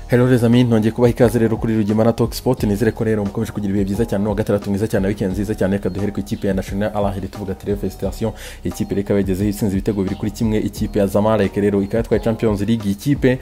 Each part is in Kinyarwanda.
Hello les amis, nongeye kubaha ikaze rero kuri Rugimana Talk Sport. Nizere ko rero mukomeje kugira ibihe byiza cyane no gatandatu mwiza cyane weekend nziza cyane kaduhere ku ikipe ya National Al Ahly tuvuga tere felicitation. Ikipe reka yagezeho itsinze ibitego biri kuri kimwe. Ikipe ya Zamalek rero ikatwaye Champions League. Ikipe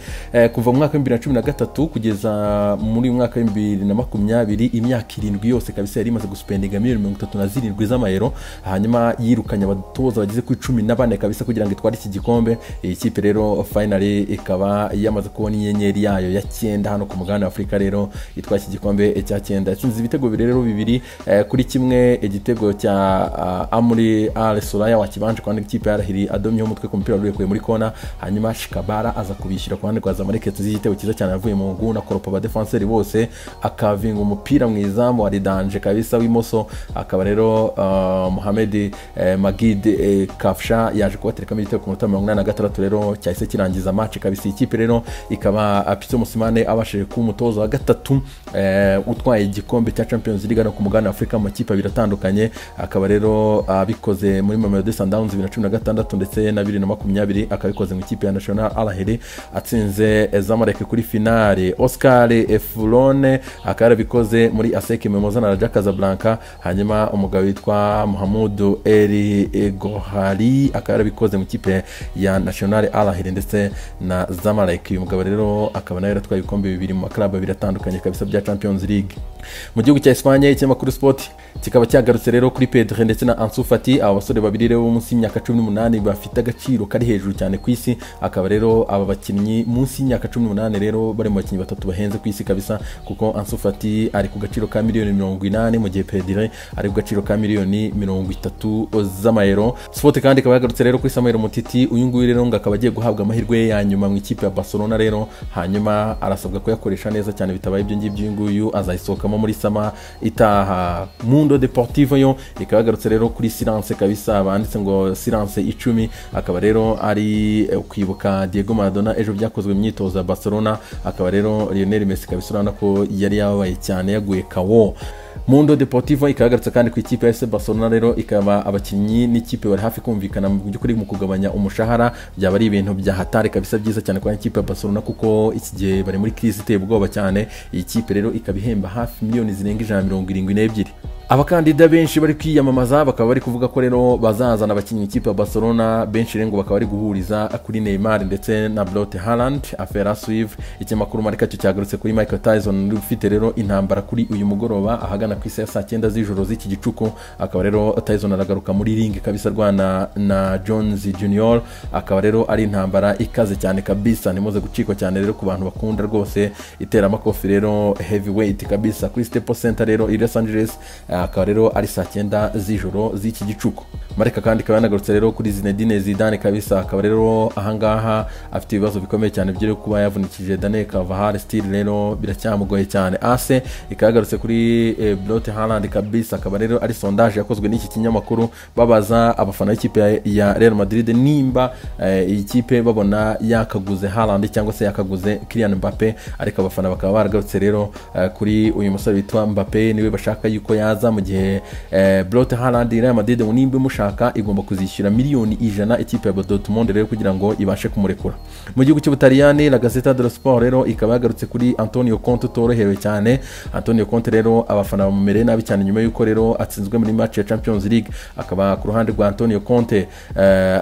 kuva mu mwaka wa 2013 kugeza muri mwaka wa 2020 imyaka 7 yose kabisa yari imaze guspendinga $37 z'amayero, hanyuma yirukanya abatoza bagize ku 14 kabisa kugira ngo itware iki gikombe. Ikipe rero finally ikaba yamaze kubona inyenyeri yayo ya cyenda hano ku mugabane wa Afrika rero itwa iki gikombe cya cyenda. Yatsinze ibitego rero bibiri kuri kimwe. Igitego cya Amri Al Sulaya wakibanje kwandi ikipe ya Al Ahly adomye umutwe ku mupira urekuye muri kona, hanyuma Shikabara aza kubishyira ku hande kwa Zamalek. Yatsinze igitego cyiza cyane avuye mu nguna koropa ba defenseur bose, akavinga umupira mu izamu wa Danje kabisa w'imoso. Akaba rero Mohamed Magid Kafsha yaje kubatereka igitego ku munota 86 rero cyahise kirangiza match kabisa. Ikipe rero ikaba Apito Musimane abashije ku mutozo wa gatatu utwaye igikombe cya Champions League no ku mugabane wa Afrika mu makipe biratandukanye. Akaba rero abikoze muri Mamelodi Sundowns 2016 ndetse na 2020 akabikoze mu ikipe ya National Al Ahly atsinze Zamalek kuri finale. Oscar Efulone akaba bikoze muri ASEC Mimosas na Raja Casablanca, hanyuma umugabo witwa Mohamed El Gohari akaba bikoze mu ikipe ya National Al Ahly ndetse na Zamalek. Uyu mugabo rero akaba nayo yaratwaye ibikombe bibiri mu maklub biratandukanye kabisa bya Champions League. Mu gihugu cya Espagne ikinyamakuru Sport kikaba cyagarutse rero kuri Pedri ndetse na Ansu Fati, aba basore babiri rero munsi y'imyaka 18 bafite agaciro kari hejuru cyane ku isi. Akaba rero aba bakinnyi munsi y'imyaka 18 rero bari mu bakinnyi batatu bahenze ku isi kabisa, kuko Ansu Fati ari ku gaciro ka $80 mu gihe Pedri ari ku gaciro ka $30 z'amayero. Sport kandi ikaba yagarutse rero kuri Samuel Umtiti. Uyu nguyu rero ngo akaba agiye guhabwa amahirwe ya nyuma mu ikipe ya Barcelona rero, hanyuma arasabwa kuyakoresha neza cyane, bitabaye ibyo ngibyo uyu nguyu azayisohokamo muri sama itaha. Mundo Deportivo yo ikaba yagarutse rero kuri silence kabisa, banditse ngo silence 10. Akaba rero ari kwibuka Diego Maradona ejo byakozwe mu myitozo ya Barcelona. Akaba rero Lionel Messi kabisa urabona ko yari yabaye cyane yaguye kawo. Mundo Deportivo ikagarutse kandi ku ikipe ya FC Barcelona rero ikaba abakinnyi n'ikipe bari hafi kumvikana mu by'ukuri mu kugabanya umushahara. Byaba ari ibintu bya hatari kabisa byiza cyane kwa ikipe ya Barcelona, kuko iki gihe bari muri crise iteye ubwoba cyane. Iyi kipe rero ikabihemba hafi miliyoni zirenga 172. Abakandida benshi bari kwiyamamaza bakaba bari kuvuga ko rero bazazana abakinnyi ikipe ya Barcelona benshi rero ngo bakaba bari guhuriza kuri Neymar ndetse na Brot Haaland. Afera Suive ikinyamakuru Marca cyo cyagarutse kuri Michael Tyson ufite rero intambara kuri uyu mugoroba ahagana ku saa 9 z'ijoro z'iki gicuku. Akaba rero Tyson aragaruka muri ring kabisa rwana na Jones Junior. Akaba rero ari intambara ikaze cyane kabisa, nimuze gucikwa cyane rero ku bantu bakunda rwose itera amakofi rero heavyweight kabisa kuri Staples Center rero i Los Angeles. Akaba rero ari saa 9 z'ijoro z'iki gicuku. Mareka kandi akaba yanagarutse rero kuri Zinedine Zidane kabisa. Akaba rero ahangaha afite ibibazo bikomeye cyane byo kuba yavunikije Daniel Carvajal, still rero biracyamugoye cyane. Ase ikagarutse kuri Brot Haaland kabisa. Akaba rero ari sondage yakozwe n'iki kinyamakuru babaza abafana b'ikipe ya Real Madrid nimba iyi kipe babona yakaguze Haaland cyangwa se yakaguze Kylian Mbappe, ariko abafana bakaba baragarutse rero kuri uyu musore witwa Mbappe niwe bashaka yuko yaza, mu gihe Brot Haaland Real Madrid nimba mushaka igomba kuzishyura miliyoni 100 ikipe ya Dortmund rero kugira ngo ibashe kumurekura. Mu gihugu cy'Ubutaliyani La Gazzetta dello Sport rero ikaba yagarutse kuri Antonio Conte torohewe cyane. Antonio Conte rero abafana bamumereye nabi cyane nyuma y'uko rero atsinzwe muri match ya Champions League. Akaba ku ruhande rwa Antonio Conte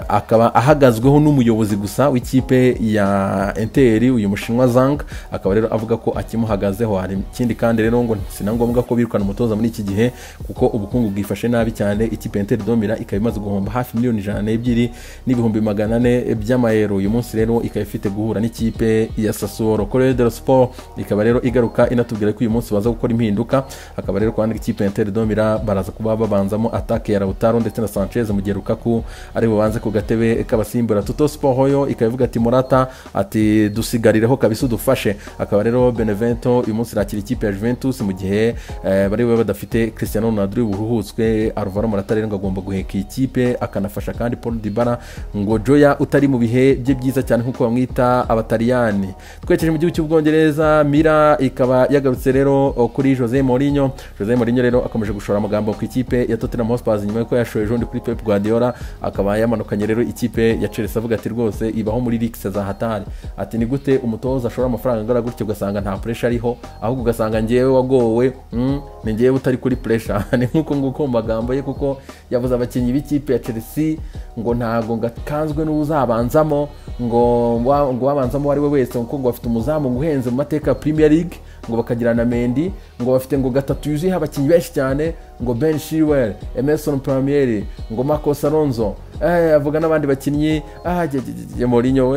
akaba ahagazweho n'umuyobozi gusa w'ikipe ya Inter uyu mushinwa Zhang. Akaba rero avuga ko akimuhagazeho. Hari ikindi kandi rero ngo sinangombwa ko birukana umutoza muri iki gihe kuko ubukungu bwifashe nabi cyane. Ikipe Inter domira ikaba imaze guhomba hafi miliyoni 102 n'ibihumbi 400 by'amayero. Uyu munsi rero ikaba ifite guhura n'ikipe ya Sassuolo. Corriere dello Sport ikaba rero igaruka inatubwira ko uyu munsi baza gukora impinduka. Akaba rero kwandika ikipe Inter domira baraza kuba babanzamo attaque ya Lautaro ndetse na Sanchez mu gihe Lukaku ari bubanze ku gatebe k'abasimbura. Tutto Sport hoyo ikaba ivuga ati Morata ati dusigarireho kabisa udufashe. Akaba rero Benevento uyu munsi rakira ikipe ya Juventus mu gihe bari badafite Cristiano Ronaldo buruhutswe, Alvaro Morata rero ngo agomba guheka ikipe akanafasha kandi Paul Dybala ngo Joya utari mu bihe bye byiza cyane nkuko bamwita abataliyani. Twerekeje mu gihugu cy'Ubwongereza, Mira ikaba yagarutse rero kuri Jose Mourinho rero akomeje gushora amagambo ku ikipe ya Tottenham Hotspur nyuma yuko yashoye jondi kuri Pep Guardiola, akaba yamanukanye rero ikipe ya Chelsea avuga ati rwose ibaho muri leagues za hatari, ati ni gute umutoza ashora amafaranga angana gutyo ugasanga nta pressure ariho, ahubwo ugasanga ngewe wagowe ni ngewe utari kuri pressure. Ni nkuko nguko magambo ye, kuko yavuze abakinnyi b'ikipe ya Chelsea ngo ntago ngakanzwe n'uzabanzamo, ngo wabanzamo ari we wese, ngo bafite umuzamu nguhenze mu mateka ya Premier League, ngo bakagira na Mendy, ngo bafite ngo gatatu yuzuye abakinnyi benshi cyane, ngo Ben Chilwell, Emerson Palmieri, ngo Marcos Alonso, avuga n'abandi bakinnyi. Mourinho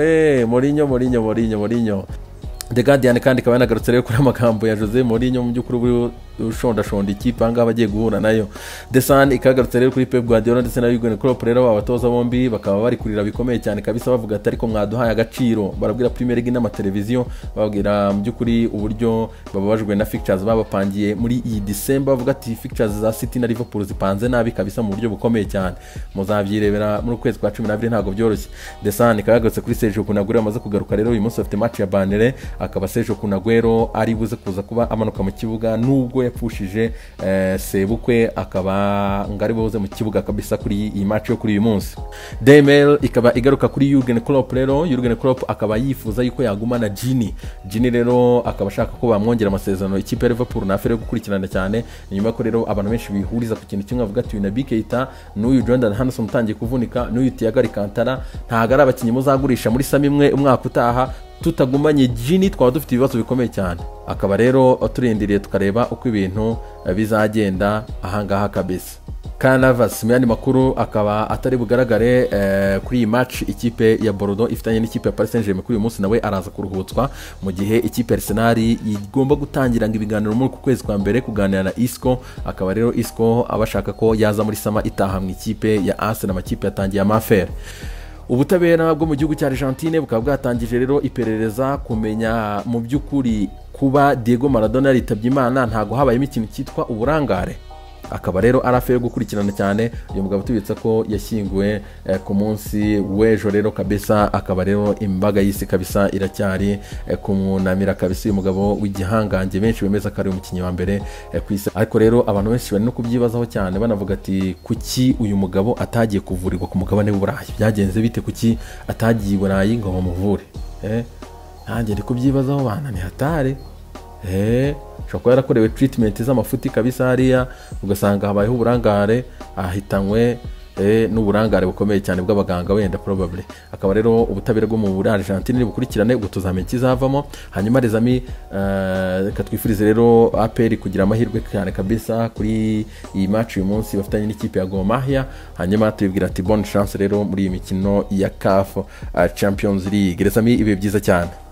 The Guardian kandi ikaba yanagarutse rero kuri amagambo ya Jose Mourinho mu by'ukuri ushondashonda ikipe ahangaha bagiye guhura nayo. The Sun ikagarutse rero kuri Pep Guardiola ndetse na Jurgen Klopp, rero abatoza bombi bakaba bari kurira bikomeye cyane kabisa, bavuga ati ariko mwaduhaye agaciro. Barabwira Premier League n'amateleviziyo, babwira mu by'ukuri uburyo bababajwe na fixtures babapangiye muri iyi December, bavuga ati fixtures za City na Liverpool zipanze nabi kabisa mu buryo bukomeye cyane, muzabyirebera muri ukwezi kwa 12 ntago byoroshye. The Sun ikagarutse kuri Sergio Kun Aguero amaze kugaruka rero uyu munsi afite match ya Burnley, akaba Sergio Kun Aguero ari buze kuza kuba amanuka mu kibuga nubwo yapfushije sebukwe, akaba ngari boze mu kibuga kabisa kuri iyi match yo kuri uyu munsi. Daily Mail ikaba igaruka kuri Jurgen Klopp rero. Jurgen Klopp akaba yifuza yuko yagumana Gini rero akaba ashaka ko bamwongera amasezerano ikipe ya Liverpool na afere yo gukurikirana cyane, nyuma ko rero abantu benshi bihuriza ku kintu kimwe, avuga ati Naby Keita n'uyu Jordan Henderson utangiye kuvunika, n'uyu Thiago Alcantara ntago ari abakinnyi muzagurisha muri samimwe umwaka utaha, tutagumanye Gini twaba dufite ibibazo bikomeye cyane. Akaba rero turindiriye tukareba uko ibintu bizagenda ahangaha kabisa. Canavas mu yandi makuru akaba atari bugaragare kuri iyi match ikipe ya Bordeaux ifitanye n'ikipe ya Paris Saint-Germain kuri uyu munsi, nawe araza kuruhutswa, mu gihe ikipe ya Arsenal igomba gutangira ibiganiro muri ku kwezi kwa mbere kuganira na Isco. Akaba rero Isco abashaka ko yaza muri sama itaha mu ikipe ya Arsenal, amakipe yatangiye amafere. Ubutabera bwo mu gihugu cya Argentine bukaba bwatangije rero iperereza kumenya mu by'ukuri kuba Diego Maradona yaritabye Imana ntago habayemo ikintu cyitwa uburangare. Akaba rero arafeye gukurikirana cyane uyu mugabo tubitsa ko yashyinguwe ku munsi w'ejo rero kabisa. Akaba rero imbaga y'isi kabisa iracyari kumunamira kabisa uyu mugabo w'igihangange, benshi bemeza ko ari umukinnyi wa mbere ku isi. Ariko rero abantu benshi bari no kubyibazaho cyane, banavuga ati kuki uyu mugabo atagiye kuvurirwa ku mugabane w'Uburayi, byagenze bite kuki atagiye i Burayi ngo bamuvure? Nanjye ndi kubyibazaho bana, ni hatari. Ushobora kuba yarakorewe treatment z'amafuti kabisa hariya, ugasanga habayeho uburangare, ahitanywe n'uburangare bukomeye cyane bw'abaganga wenda probably. Akaba rero ubutabera bwo mu Argentine bukurikirane ubwo tuzamenya kizavamo. Hanyuma rezami reka twifurize rero APR kugira amahirwe cyane kabisa kuri iyi match uyu munsi bafitanye n'ikipe ya Gor Mahia. Hanyuma tubibwira ati bonne chance rero muri iyi mikino ya CAF Champions League. Rezami ibe byiza cyane.